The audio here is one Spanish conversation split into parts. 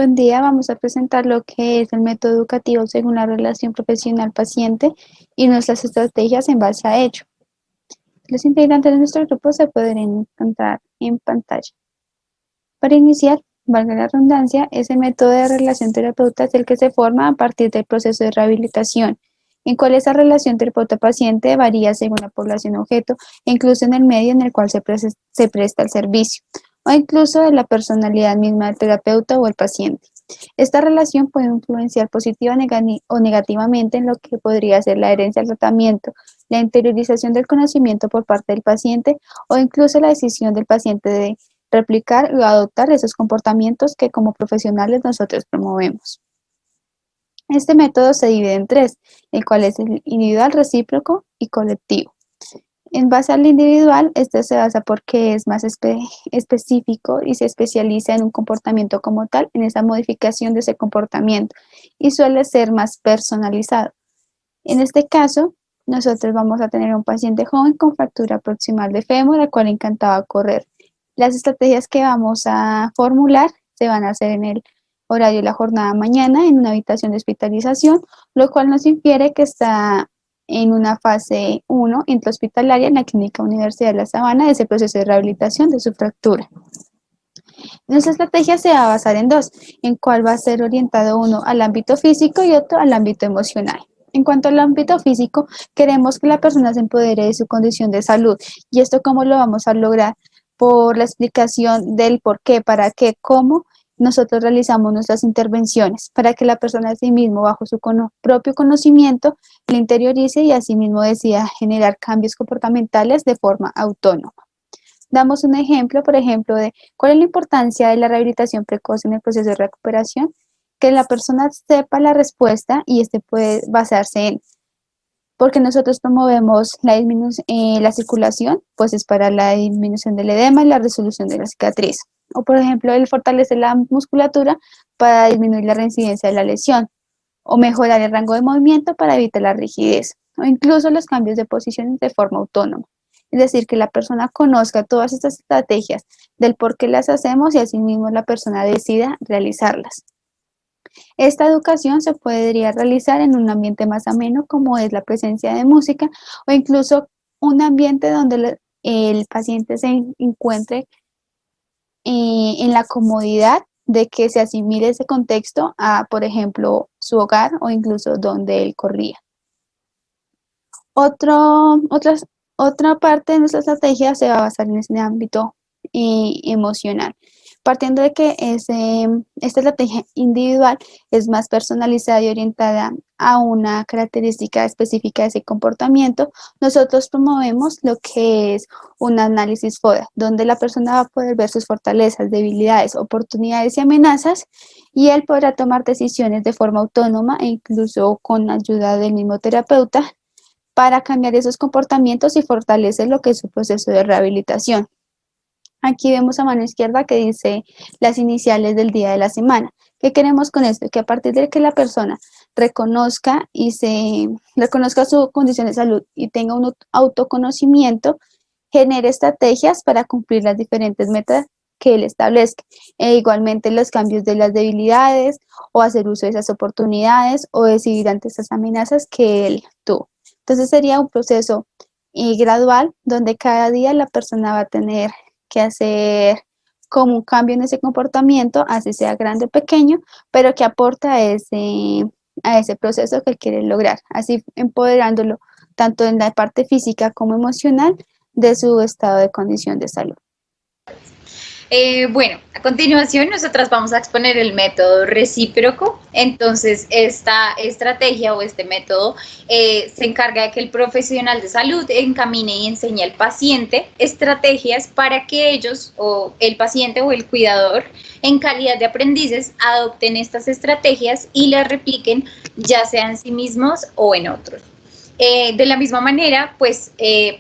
Buen día, vamos a presentar lo que es el método educativo según la relación profesional-paciente y nuestras estrategias en base a ello. Los integrantes de nuestro grupo se pueden encontrar en pantalla. Para iniciar, valga la redundancia, ese método de relación terapeuta es el que se forma a partir del proceso de rehabilitación, en cual esa relación terapeuta-paciente varía según la población objeto e incluso en el medio en el cual se presta el servicio, o incluso de la personalidad misma del terapeuta o el paciente. Esta relación puede influenciar positiva o negativamente en lo que podría ser la adherencia al tratamiento, la interiorización del conocimiento por parte del paciente o incluso la decisión del paciente de replicar o adoptar esos comportamientos que como profesionales nosotros promovemos. Este método se divide en tres, el cual es el individual, recíproco y colectivo. En base al individual, este se basa porque es más específico y se especializa en un comportamiento como tal, en esa modificación de ese comportamiento, y suele ser más personalizado. En este caso, nosotros vamos a tener un paciente joven con fractura proximal de fémur, al cual encantaba correr. Las estrategias que vamos a formular se van a hacer en el horario de la jornada mañana en una habitación de hospitalización, lo cual nos infiere que está en una fase 1 intrahospitalaria en la Clínica Universidad de La Sabana de ese proceso de rehabilitación de su fractura. Nuestra estrategia se va a basar en dos, en cuál va a ser orientado uno al ámbito físico y otro al ámbito emocional. En cuanto al ámbito físico, queremos que la persona se empodere de su condición de salud. ¿Y esto cómo lo vamos a lograr? Por la explicación del por qué, para qué, cómo nosotros realizamos nuestras intervenciones, para que la persona a sí mismo, bajo su propio conocimiento, lo interiorice y asimismo decida generar cambios comportamentales de forma autónoma. Damos un ejemplo, por ejemplo, de cuál es la importancia de la rehabilitación precoz en el proceso de recuperación, que la persona sepa la respuesta y este puede basarse en, porque nosotros promovemos la circulación, pues es para la disminución del edema y la resolución de la cicatriz. O por ejemplo, el fortalecer la musculatura para disminuir la reincidencia de la lesión, o mejorar el rango de movimiento para evitar la rigidez, o incluso los cambios de posiciones de forma autónoma. Es decir, que la persona conozca todas estas estrategias del por qué las hacemos y asimismo la persona decida realizarlas. Esta educación se podría realizar en un ambiente más ameno como es la presencia de música o incluso un ambiente donde el paciente se encuentre en la comodidad de que se asimile ese contexto a, por ejemplo, su hogar o incluso donde él corría. Otro, otras, Otra parte de nuestra estrategia se va a basar en ese ámbito emocional, partiendo de que esta estrategia individual es más personalizada y orientada a una característica específica de ese comportamiento. Nosotros promovemos lo que es un análisis FODA, donde la persona va a poder ver sus fortalezas, debilidades, oportunidades y amenazas, y él podrá tomar decisiones de forma autónoma e incluso con ayuda del mismo terapeuta para cambiar esos comportamientos y fortalecer lo que es su proceso de rehabilitación. Aquí vemos a mano izquierda que dice las iniciales del día de la semana. ¿Qué queremos con esto? Que a partir de que la persona reconozca su condición de salud y tenga un autoconocimiento, genere estrategias para cumplir las diferentes metas que él establezca. E igualmente los cambios de las debilidades o hacer uso de esas oportunidades o decidir ante esas amenazas que él tuvo. Entonces sería un proceso gradual donde cada día la persona va a tener que hacer como un cambio en ese comportamiento, así sea grande o pequeño, pero que aporta a ese proceso que él quiere lograr, así empoderándolo tanto en la parte física como emocional de su estado de condición de salud. Bueno, a continuación nosotras vamos a exponer el método recíproco. Entonces, esta estrategia o este método se encarga de que el profesional de salud encamine y enseñe al paciente estrategias para que ellos o el paciente o el cuidador en calidad de aprendices adopten estas estrategias y las repliquen ya sea en sí mismos o en otros. De la misma manera, pues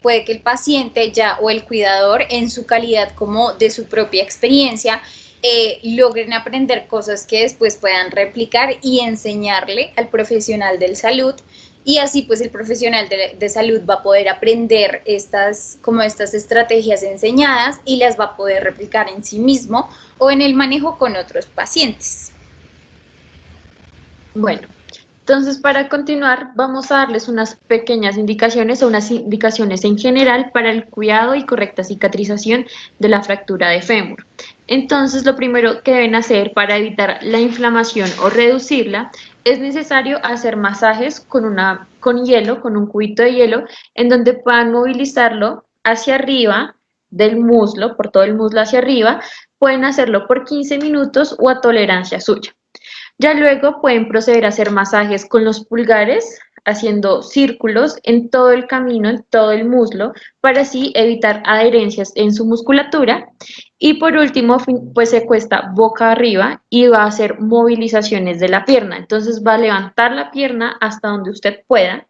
puede que el paciente ya o el cuidador en su calidad como de su propia experiencia logren aprender cosas que después puedan replicar y enseñarle al profesional de salud, y así pues el profesional de salud va a poder aprender estas estrategias enseñadas y las va a poder replicar en sí mismo o en el manejo con otros pacientes. Bueno, entonces para continuar vamos a darles unas pequeñas indicaciones o unas indicaciones en general para el cuidado y correcta cicatrización de la fractura de fémur. Entonces lo primero que deben hacer para evitar la inflamación o reducirla es necesario hacer masajes con hielo, con un cubito de hielo, en donde puedan movilizarlo hacia arriba del muslo, por todo el muslo hacia arriba. Pueden hacerlo por 15 minutos o a tolerancia suya. Ya luego pueden proceder a hacer masajes con los pulgares, haciendo círculos en todo el camino, en todo el muslo, para así evitar adherencias en su musculatura. Y por último, pues se cuesta boca arriba y va a hacer movilizaciones de la pierna. Entonces va a levantar la pierna hasta donde usted pueda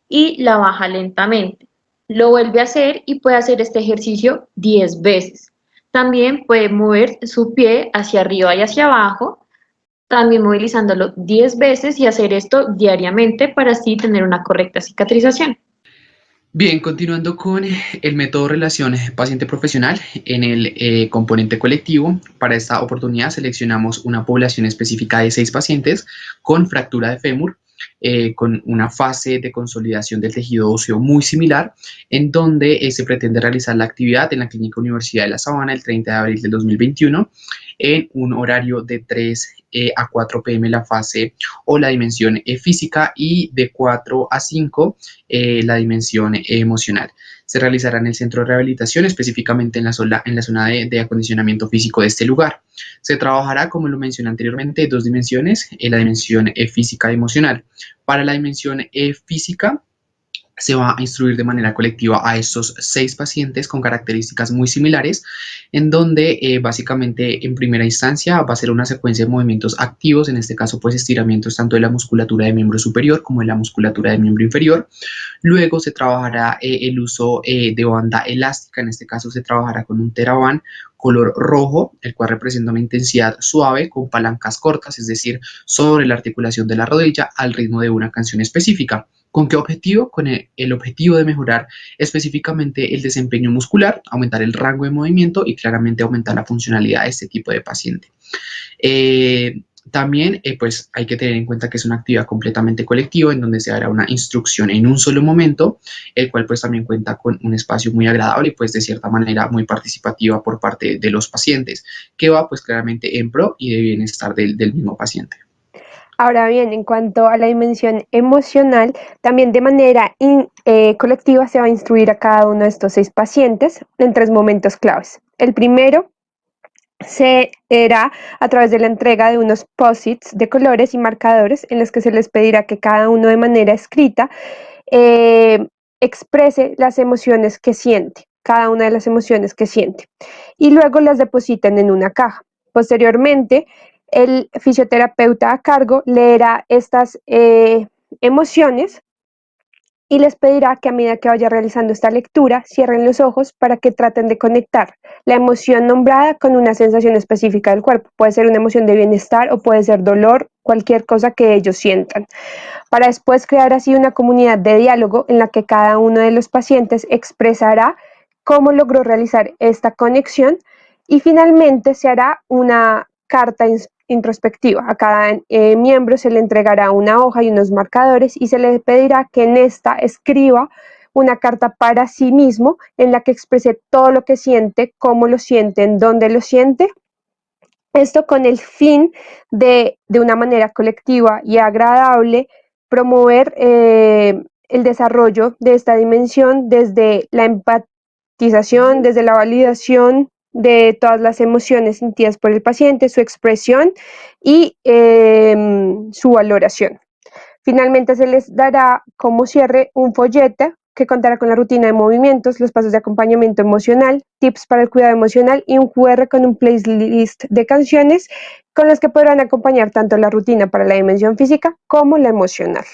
y la baja lentamente. Lo vuelve a hacer y puede hacer este ejercicio 10 veces. También puede mover su pie hacia arriba y hacia abajo, también movilizándolo 10 veces y hacer esto diariamente para así tener una correcta cicatrización. Bien, continuando con el método relación paciente-profesional en el componente colectivo, para esta oportunidad seleccionamos una población específica de 6 pacientes con fractura de fémur, con una fase de consolidación del tejido óseo muy similar, en donde se pretende realizar la actividad en la Clínica Universidad de La Sabana el 30 de abril del 2021 en un horario de 3 a 4 pm la fase o la dimensión física y de 4 a 5 la dimensión emocional. Se realizará en el centro de rehabilitación, específicamente en la zona de acondicionamiento físico de este lugar. Se trabajará, como lo mencioné anteriormente, dos dimensiones, la dimensión física y emocional. Para la dimensión física, se va a instruir de manera colectiva a estos 6 pacientes con características muy similares, en donde básicamente en primera instancia va a ser una secuencia de movimientos activos, en este caso pues estiramientos tanto de la musculatura de miembro superior como de la musculatura de miembro inferior. Luego se trabajará el uso de banda elástica, en este caso se trabajará con un TheraBand color rojo, el cual representa una intensidad suave con palancas cortas, es decir, sobre la articulación de la rodilla al ritmo de una canción específica. ¿Con qué objetivo? Con el objetivo de mejorar específicamente el desempeño muscular, aumentar el rango de movimiento y claramente aumentar la funcionalidad de este tipo de paciente. También pues hay que tener en cuenta que es una actividad completamente colectiva en donde se hará una instrucción en un solo momento, el cual pues también cuenta con un espacio muy agradable y pues de cierta manera muy participativa por parte de los pacientes, que va pues claramente en pro y de bienestar del mismo paciente. Ahora bien, en cuanto a la dimensión emocional, también de manera colectiva se va a instruir a cada uno de estos 6 pacientes en 3 momentos claves. El primero se hará a través de la entrega de unos post-its de colores y marcadores en los que se les pedirá que cada uno de manera escrita exprese las emociones que siente, cada una de las emociones que siente, y luego las depositen en una caja. Posteriormente, el fisioterapeuta a cargo leerá estas emociones y les pedirá que a medida que vaya realizando esta lectura, cierren los ojos para que traten de conectar la emoción nombrada con una sensación específica del cuerpo. Puede ser una emoción de bienestar o puede ser dolor, cualquier cosa que ellos sientan, para después crear así una comunidad de diálogo en la que cada uno de los pacientes expresará cómo logró realizar esta conexión y finalmente se hará una carta introspectiva. A cada miembro se le entregará una hoja y unos marcadores y se le pedirá que en esta escriba una carta para sí mismo en la que exprese todo lo que siente, cómo lo siente, en dónde lo siente. Esto con el fin de una manera colectiva y agradable, promover el desarrollo de esta dimensión desde la empatización, desde la validación de todas las emociones sentidas por el paciente, su expresión y su valoración. Finalmente se les dará como cierre un folleto que contará con la rutina de movimientos, los pasos de acompañamiento emocional, tips para el cuidado emocional y un QR con un playlist de canciones con las que podrán acompañar tanto la rutina para la dimensión física como la emocional.